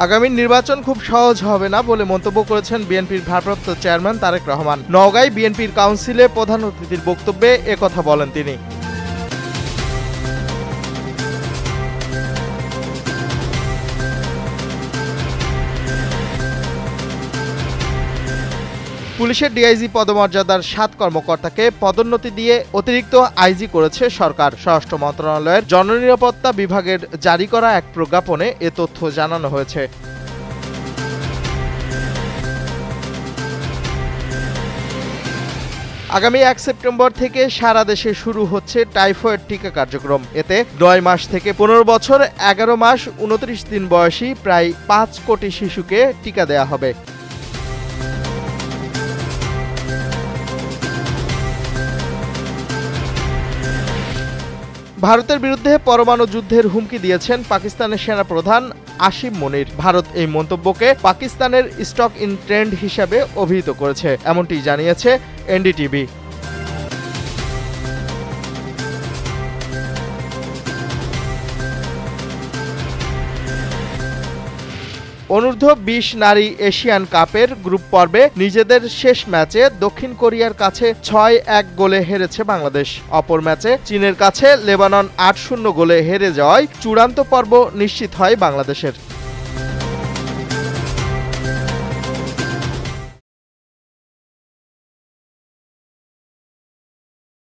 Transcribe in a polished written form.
আগামী নির্বাচন খুব সহজ হবে না বলে মন্তব্য করেছেন বিএনপির ভারপ্রাপ্ত চেয়ারম্যান তারেক রহমান। নওগাঁয় বিএনপির কাউন্সিলে প্রধান অতিথির বক্তব্যে একথা বলেন তিনি। পুলিশের ডিআইজি পদমর্যাদার ৭ কর্মকর্তাকে পদোন্নতি দিয়ে অতিরিক্ত আইজি করেছে সরকার। স্বরাষ্ট্র মন্ত্রণালয়ের জননিরাপত্তা বিভাগের জারি করা এক প্রজ্ঞাপনে এ তথ্য জানানো হয়েছে। আগামী ১ সেপ্টেম্বর থেকে সারা দেশে শুরু হচ্ছে টাইফয়েড টিকা কার্যক্রম। এতে ৯ মাস থেকে ১৫ বছর, ১১ মাস ২৯ দিন বয়সী প্রায় ৫ কোটি শিশুকে টিকা দেয়া হবে। ভারতের বিরুদ্ধে পরমাণু যুদ্ধের হুমকি দিয়েছেন পাকিস্তানের সেনাপ্রধান আসিম মনির। ভারত এই মন্তব্যকে পাকিস্তানের স্টক ইন ট্রেন্ড হিসাবে অভিহিত করেছে, এমনটি জানিয়েছে এনডিটিভি। অনূর্ধ্ব-২০ নারী এশিয়ান কাপের গ্রুপ পর্বে নিজেদের শেষ ম্যাচে দক্ষিণ কোরিয়ার কাছে ৬-১ গোলে হেরেছে বাংলাদেশ। অপর ম্যাচে চীনের কাছে লেবানন ৮-০ গোলে হেরে যাওয়ায় চূড়ান্ত পর্ব নিশ্চিত হয় বাংলাদেশের।